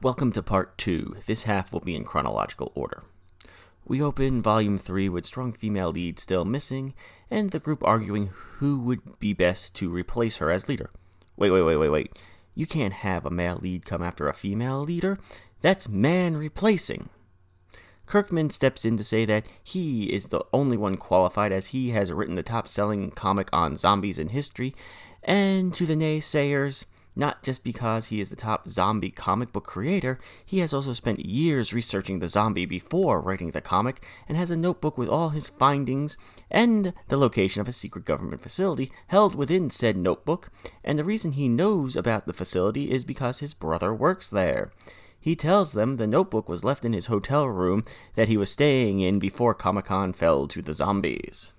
Welcome to part 2. This half will be in chronological order. We open volume 3 with strong female lead still missing, and the group arguing who would be best to replace her as leader. Wait. You can't have a male lead come after a female leader. That's man replacing. Kirkman steps in to say that he is the only one qualified as he has written the top-selling comic on zombies in history, and to the naysayers, not just because he is the top zombie comic book creator, he has also spent years researching the zombie before writing the comic and has a notebook with all his findings and the location of a secret government facility held within said notebook, and the reason he knows about the facility is because his brother works there. He tells them the notebook was left in his hotel room that he was staying in before Comic-Con fell to the zombies.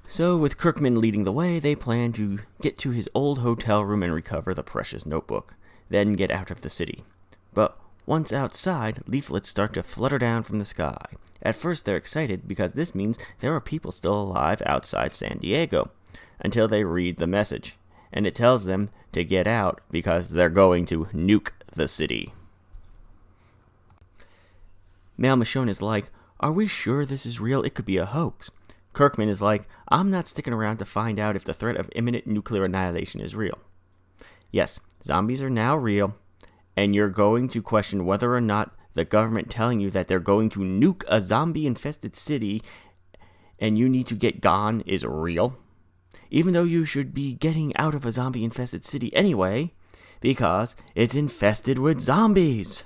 So, with Kirkman leading the way, they plan to get to his old hotel room and recover the precious notebook, then get out of the city. But once outside, leaflets start to flutter down from the sky. At first, they're excited because this means there are people still alive outside San Diego, until they read the message, and it tells them to get out because they're going to nuke the city. Mal Michonne is like, "Are we sure this is real? It could be a hoax." Kirkman is like, "I'm not sticking around to find out if the threat of imminent nuclear annihilation is real." Yes, zombies are now real, and you're going to question whether or not the government telling you that they're going to nuke a zombie-infested city and you need to get gone is real, even though you should be getting out of a zombie-infested city anyway, because it's infested with zombies.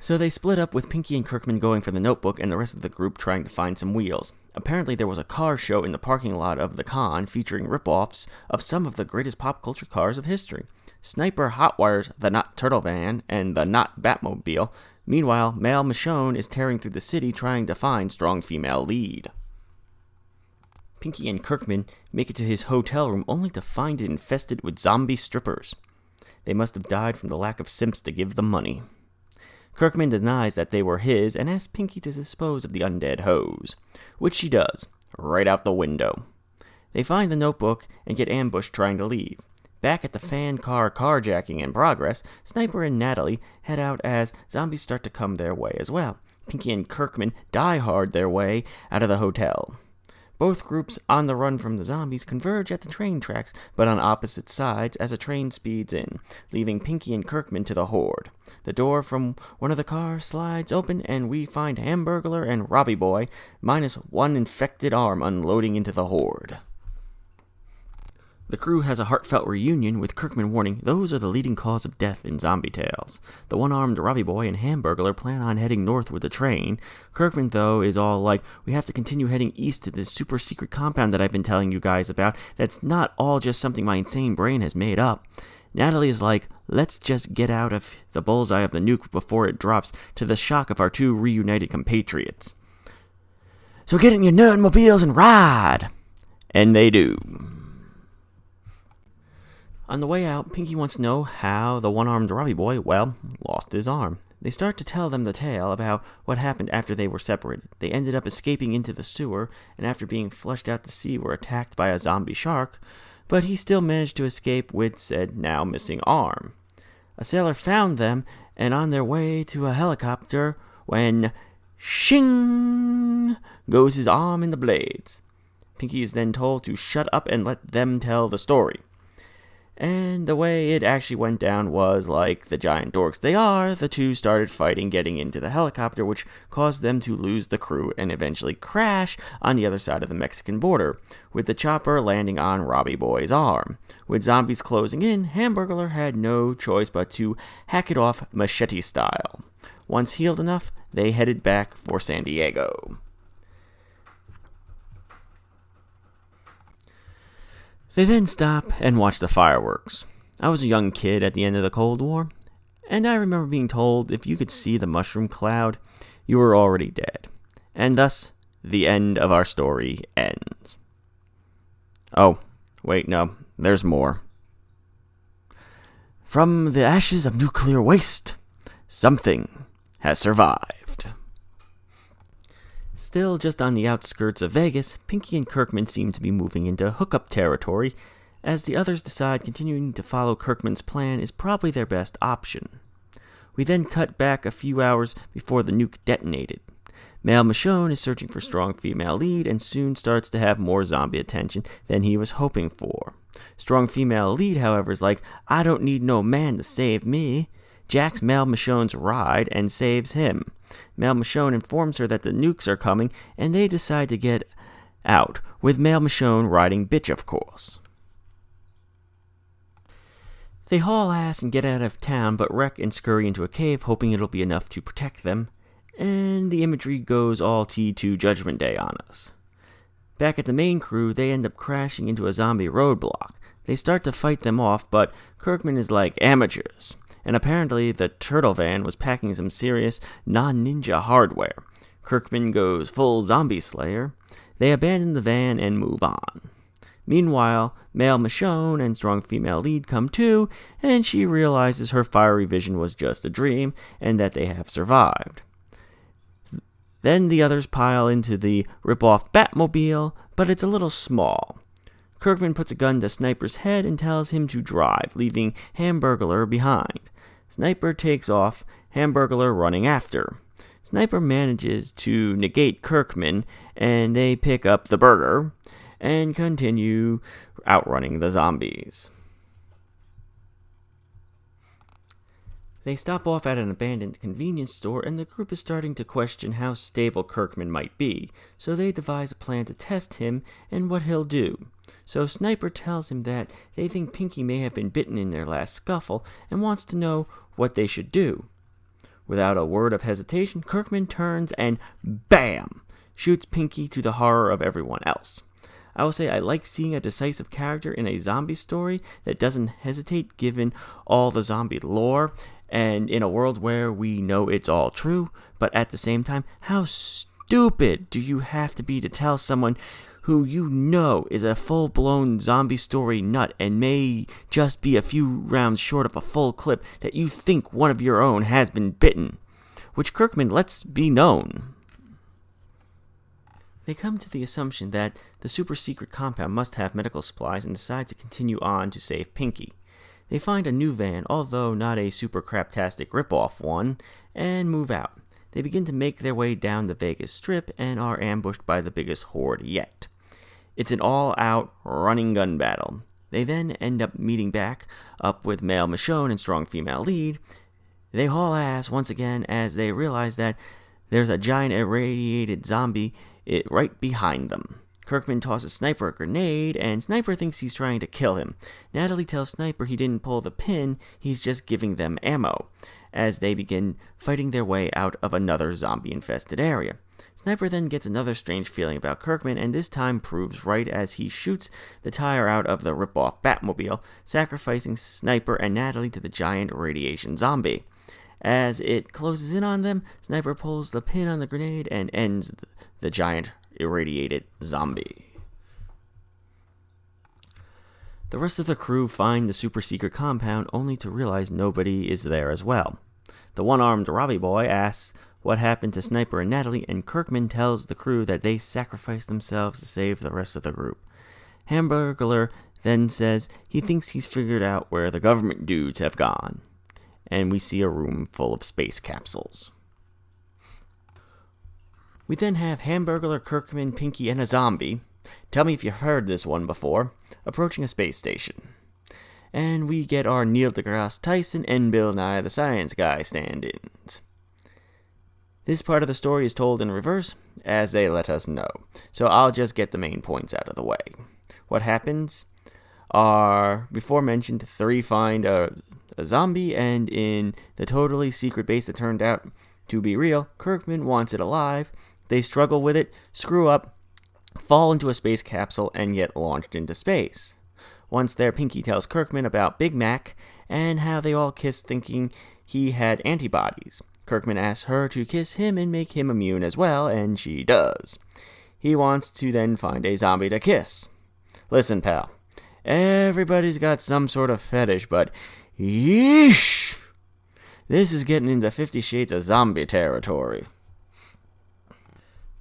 So they split up with Pinky and Kirkman going for the notebook and the rest of the group trying to find some wheels. Apparently there was a car show in the parking lot of the con featuring rip-offs of some of the greatest pop culture cars of history. Sniper hotwires the Not Turtle Van and the Not Batmobile. Meanwhile, Mal Michonne is tearing through the city trying to find strong female lead. Pinky and Kirkman make it to his hotel room only to find it infested with zombie strippers. They must have died from the lack of simps to give them money. Kirkman denies that they were his and asks Pinky to dispose of the undead hoes, which she does, right out the window. They find the notebook and get ambushed trying to leave. Back at the fan car carjacking in progress, Sniper and Natalie head out as zombies start to come their way as well. Pinky and Kirkman die hard their way out of the hotel. Both groups on the run from the zombies converge at the train tracks, but on opposite sides as a train speeds in, leaving Pinky and Kirkman to the horde. The door from one of the cars slides open, and we find Hamburglar and Robbie Boy, minus one infected arm, unloading into the horde. The crew has a heartfelt reunion, with Kirkman warning those are the leading cause of death in zombie tales. The one-armed Robbie Boy and Hamburglar plan on heading north with the train. Kirkman, though, is all like, "We have to continue heading east to this super-secret compound that I've been telling you guys about that's not all just something my insane brain has made up." Natalie is like, "Let's just get out of the bullseye of the nuke before it drops, to the shock of our two reunited compatriots. So get in your nerdmobiles and ride!" And they do. On the way out, Pinky wants to know how the one-armed Robbie Boy, lost his arm. They start to tell them the tale about what happened after they were separated. They ended up escaping into the sewer, and after being flushed out to sea were attacked by a zombie shark, but he still managed to escape with said now missing arm. A sailor found them, and on their way to a helicopter, when shing goes his arm in the blades. Pinky is then told to shut up and let them tell the story. And the way it actually went down was, like the giant dorks they are, the two started fighting getting into the helicopter, which caused them to lose the crew and eventually crash on the other side of the Mexican border, with the chopper landing on Robbie Boy's arm. With zombies closing in, Hamburglar had no choice but to hack it off machete style. Once healed enough, they headed back for San Diego. They then stop and watch the fireworks. I was a young kid at the end of the Cold War, and I remember being told if you could see the mushroom cloud, you were already dead. And thus, the end of our story ends. Oh, wait, no, there's more. From the ashes of nuclear waste, something has survived. Still just on the outskirts of Vegas, Pinky and Kirkman seem to be moving into hookup territory as the others decide continuing to follow Kirkman's plan is probably their best option. We then cut back a few hours before the nuke detonated. Male Michonne is searching for strong female lead and soon starts to have more zombie attention than he was hoping for. Strong female lead, however, is like, I don't need no man to save me. Jacks Male Michonne's ride and saves him. Male Michonne informs her that the nukes are coming and they decide to get out, with Male Michonne riding bitch, of course. They haul ass and get out of town, but wreck and scurry into a cave, hoping it'll be enough to protect them. And the imagery goes all T2 Judgment Day on us. Back at the main crew, they end up crashing into a zombie roadblock. They start to fight them off, but Kirkman is like, amateurs. And apparently the turtle van was packing some serious non-ninja hardware. Kirkman goes full zombie slayer. They abandon the van and move on. Meanwhile, Male Michonne and strong female lead come to, and she realizes her fiery vision was just a dream, and that they have survived. Then the others pile into the rip-off Batmobile, but it's a little small. Kirkman puts a gun to Sniper's head and tells him to drive, leaving Hamburglar behind. Sniper takes off, Hamburglar running after. Sniper manages to negate Kirkman, and they pick up the burger and continue outrunning the zombies. They stop off at an abandoned convenience store, and the group is starting to question how stable Kirkman might be, so they devise a plan to test him and what he'll do. So Sniper tells him that they think Pinky may have been bitten in their last scuffle and wants to know what they should do. Without a word of hesitation, Kirkman turns and BAM! Shoots Pinky, to the horror of everyone else. I will say I like seeing a decisive character in a zombie story that doesn't hesitate given all the zombie lore, and in a world where we know it's all true, but at the same time, how stupid do you have to be to tell someone who you know is a full-blown zombie story nut and may just be a few rounds short of a full clip that you think one of your own has been bitten, which Kirkman lets be known. They come to the assumption that the super-secret compound must have medical supplies and decide to continue on to save Pinky. They find a new van, although not a super-craptastic rip-off one, and move out. They begin to make their way down the Vegas Strip and are ambushed by the biggest horde yet. It's an all-out running gun battle. They then end up meeting back up with Male Michonne and strong female lead. They haul ass once again as they realize that there's a giant irradiated zombie right behind them. Kirkman tosses Sniper a grenade, and Sniper thinks he's trying to kill him. Natalie tells Sniper he didn't pull the pin, he's just giving them ammo, as they begin fighting their way out of another zombie-infested area. Sniper then gets another strange feeling about Kirkman, and this time proves right as he shoots the tire out of the rip-off Batmobile, sacrificing Sniper and Natalie to the giant radiation zombie. As it closes in on them, Sniper pulls the pin on the grenade and ends the giant irradiated zombie. The rest of the crew find the super-secret compound only to realize nobody is there as well. The one-armed Robbie boy asks what happened to Sniper and Natalie, and Kirkman tells the crew that they sacrificed themselves to save the rest of the group. Hamburglar then says he thinks he's figured out where the government dudes have gone. And we see a room full of space capsules. We then have Hamburglar, Kirkman, Pinky, and a zombie, tell me if you've heard this one before, approaching a space station. And we get our Neil deGrasse Tyson and Bill Nye the Science Guy stand-ins. This part of the story is told in reverse, as they let us know, so I'll just get the main points out of the way. What happens are, before mentioned, three find a zombie, and in the totally secret base that turned out to be real, Kirkman wants it alive. They struggle with it, screw up, fall into a space capsule, and get launched into space. Once there, Pinky tells Kirkman about Big Mac and how they all kissed thinking he had antibodies. Kirkman asks her to kiss him and make him immune as well, and she does. He wants to then find a zombie to kiss. Listen, pal, everybody's got some sort of fetish, but yeesh! This is getting into 50 Shades of Zombie territory.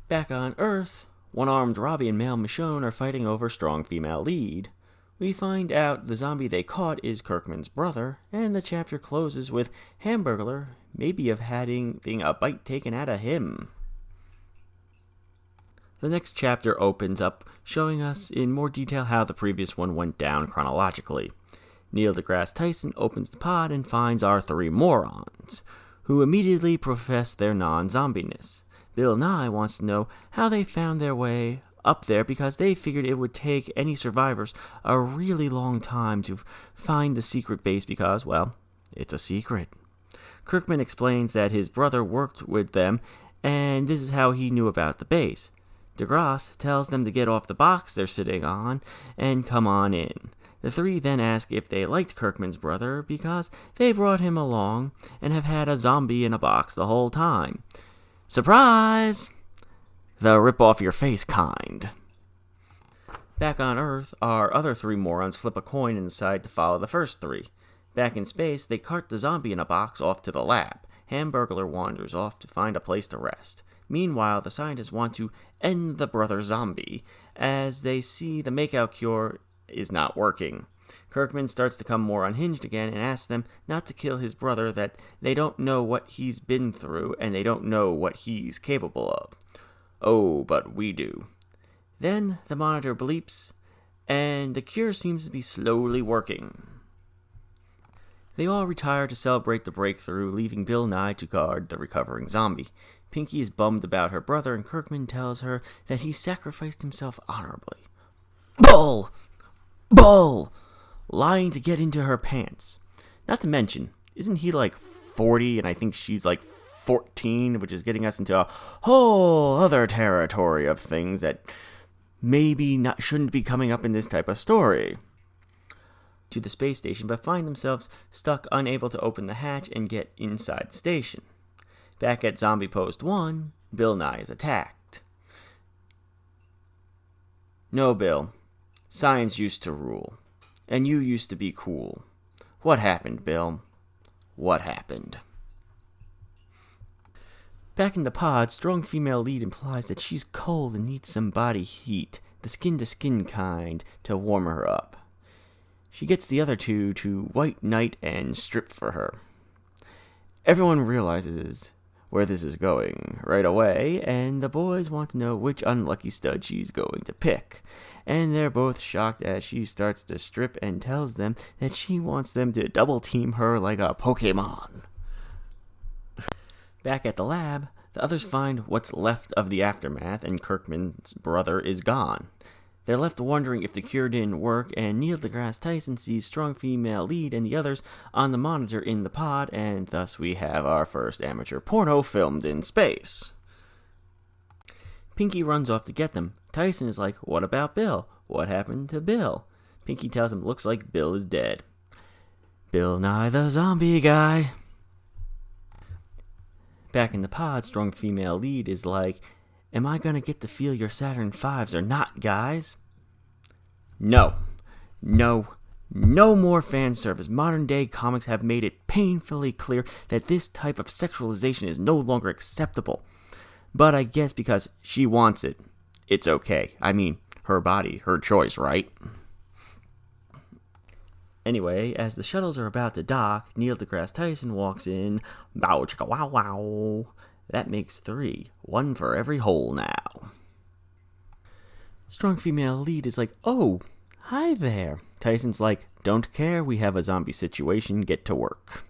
Back on Earth, one-armed Robbie and Male Michonne are fighting over strong female lead. We find out the zombie they caught is Kirkman's brother, and the chapter closes with Hamburglar maybe of having a bite taken out of him. The next chapter opens up, showing us in more detail how the previous one went down chronologically. Neil deGrasse Tyson opens the pod and finds our three morons, who immediately profess their non-zombiness. Bill Nye wants to know how they found their way up there because they figured it would take any survivors a really long time to find the secret base because, well, it's a secret. Kirkman explains that his brother worked with them, and this is how he knew about the base. deGrasse tells them to get off the box they're sitting on and come on in. The three then ask if they liked Kirkman's brother because they brought him along and have had a zombie in a box the whole time. Surprise! The rip-off-your-face kind. Back on Earth, our other three morons flip a coin and decide to follow the first three. Back in space, they cart the zombie in a box off to the lab. Hamburglar wanders off to find a place to rest. Meanwhile, the scientists want to end the brother zombie, as they see the makeout cure is not working. Kirkman starts to come more unhinged again and asks them not to kill his brother, that they don't know what he's been through and they don't know what he's capable of. Oh, but we do. Then the monitor bleeps, and the cure seems to be slowly working. They all retire to celebrate the breakthrough, leaving Bill Nye to guard the recovering zombie. Pinky is bummed about her brother, and Kirkman tells her that he sacrificed himself honorably. Bull! Bull! Lying to get into her pants. Not to mention, isn't he like 40 and I think she's like 14, which is getting us into a whole other territory of things that maybe shouldn't be coming up in this type of story. To the space station, but find themselves stuck, unable to open the hatch and get inside the station. Back at Zombie Post 1, Bill Nye is attacked. No, Bill. Science used to rule. And you used to be cool. What happened, Bill? What happened? Back in the pod, strong female lead implies that she's cold and needs some body heat, the skin-to-skin kind, to warm her up. She gets the other two to white knight and strip for her. Everyone realizes where this is going right away, and the boys want to know which unlucky stud she's going to pick. And they're both shocked as she starts to strip and tells them that she wants them to double team her like a Pokemon. Back at the lab, the others find what's left of the aftermath, and Kirkman's brother is gone. They're left wondering if the cure didn't work, and Neil deGrasse Tyson sees strong female lead and the others on the monitor in the pod, and thus we have our first amateur porno filmed in space. Pinky runs off to get them. Tyson is like, what about Bill? What happened to Bill? Pinky tells him looks like Bill is dead. Bill Nye the zombie guy. Back in the pod, strong female lead is like, am I gonna get to feel your Saturn V's or not, guys? No more fan service. Modern day comics have made it painfully clear that this type of sexualization is no longer acceptable. But I guess because she wants it, it's okay. I mean, her body, her choice, right? Anyway, as the shuttles are about to dock, Neil deGrasse Tyson walks in. Bow chicka wow wow. That makes 3. 1 for every hole now. Strong female lead is like, oh, hi there. Tyson's like, don't care, we have a zombie situation, get to work.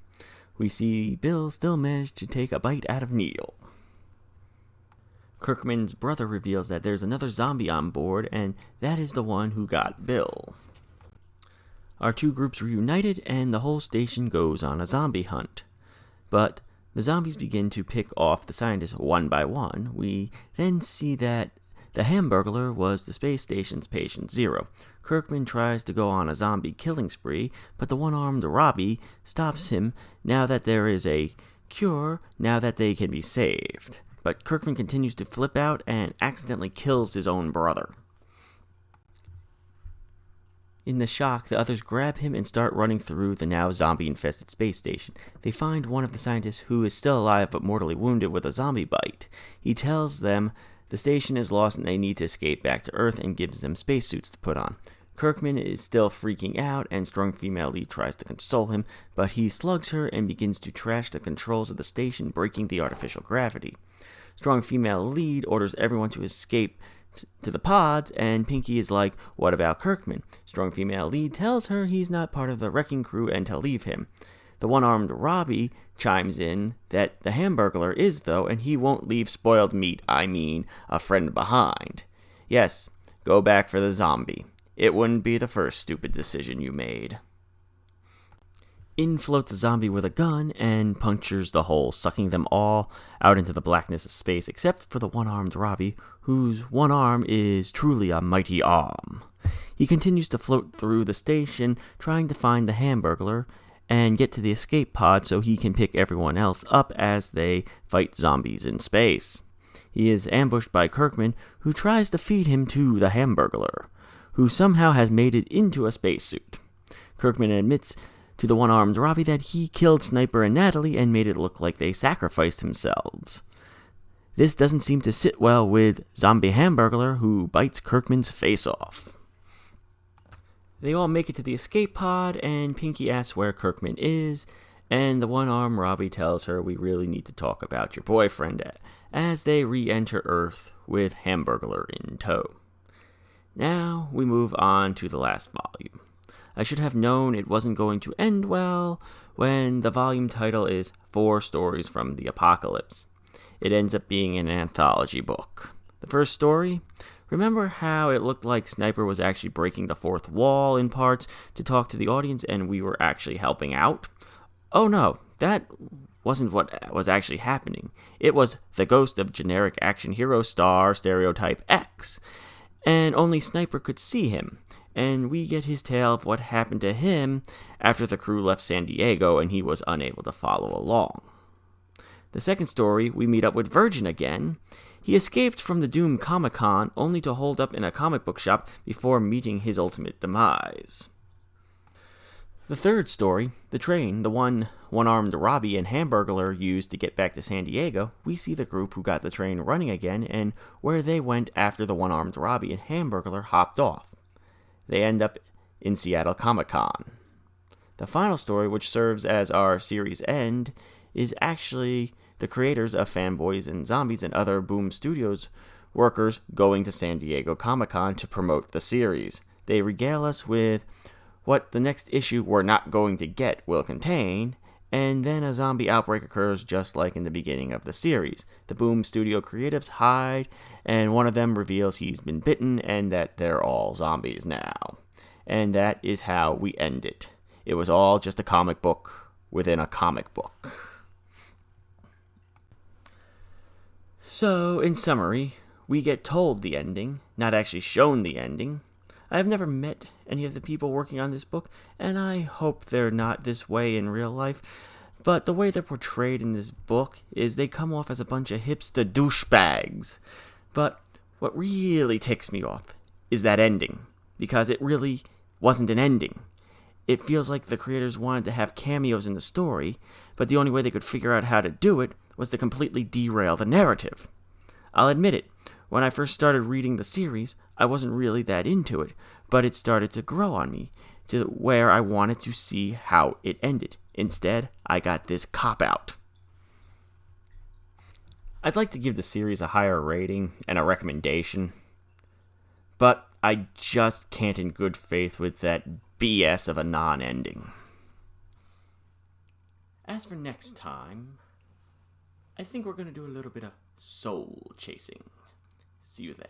We see Bill still manage to take a bite out of Neil. Kirkman's brother reveals that there's another zombie on board, and that is the one who got Bill. Our two groups reunited, and the whole station goes on a zombie hunt. But the zombies begin to pick off the scientists one by one. We then see that the Hamburglar was the space station's patient zero. Kirkman tries to go on a zombie killing spree, but the one-armed Robbie stops him now that there is a cure, now that they can be saved. But Kirkman continues to flip out and accidentally kills his own brother. In the shock, the others grab him and start running through the now zombie-infested space station. They find one of the scientists who is still alive but mortally wounded with a zombie bite. He tells them the station is lost and they need to escape back to Earth and gives them spacesuits to put on. Kirkman is still freaking out, and strong female lead tries to console him, but he slugs her and begins to trash the controls of the station, breaking the artificial gravity. Strong female lead orders everyone to escape to the pods, and Pinky is like, "What about Kirkman?" Strong female lead tells her he's not part of the wrecking crew and to leave him. The one-armed Robbie chimes in that the Hamburglar is, though, and he won't leave spoiled meat, a friend behind. Yes, go back for the zombie. It wouldn't be the first stupid decision you made. In floats a zombie with a gun and punctures the hole, sucking them all out into the blackness of space, except for the one-armed Robbie, whose one arm is truly a mighty arm. He continues to float through the station, trying to find the Hamburglar and get to the escape pod so he can pick everyone else up as they fight zombies in space. He is ambushed by Kirkman, who tries to feed him to the Hamburglar, who somehow has made it into a spacesuit. Kirkman admits to the one-armed Robbie that he killed Sniper and Natalie and made it look like they sacrificed themselves. This doesn't seem to sit well with Zombie Hamburglar, who bites Kirkman's face off. They all make it to the escape pod, and Pinky asks where Kirkman is, and the one-armed Robbie tells her we really need to talk about your boyfriend as they re-enter Earth with Hamburglar in tow. Now we move on to the last volume. I should have known it wasn't going to end well when the volume title is 4 Stories from the Apocalypse. It ends up being an anthology book. The first story, remember how it looked like Sniper was actually breaking the fourth wall in parts to talk to the audience and we were actually helping out? Oh no, that wasn't what was actually happening. It was the ghost of generic action hero star stereotype X, and only Sniper could see him. And we get his tale of what happened to him after the crew left San Diego and he was unable to follow along. The second story, we meet up with Virgin again. He escaped from the Doom Comic-Con only to hold up in a comic book shop before meeting his ultimate demise. The third story, the train, the one-armed Robbie and Hamburglar used to get back to San Diego, we see the group who got the train running again and where they went after the one-armed Robbie and Hamburglar hopped off. They end up in Seattle Comic-Con. The final story, which serves as our series end, is actually the creators of Fanboys and Zombies and other Boom Studios workers going to San Diego Comic-Con to promote the series. They regale us with what the next issue we're not going to get will contain, and then a zombie outbreak occurs just like in the beginning of the series. The Boom Studio creatives hide, and one of them reveals he's been bitten and that they're all zombies now. And that is how we end it. It was all just a comic book within a comic book. So, in summary, we get told the ending, not actually shown the ending. I have never met any of the people working on this book, and I hope they're not this way in real life, but the way they're portrayed in this book is they come off as a bunch of hipster douchebags. But what really ticks me off is that ending, because it really wasn't an ending. It feels like the creators wanted to have cameos in the story, but the only way they could figure out how to do it was to completely derail the narrative. I'll admit it, when I first started reading the series, I wasn't really that into it, but it started to grow on me, to where I wanted to see how it ended. Instead, I got this cop-out. I'd like to give the series a higher rating and a recommendation, but I just can't in good faith with that BS of a non-ending. As for next time, I think we're going to do a little bit of soul chasing. See you then.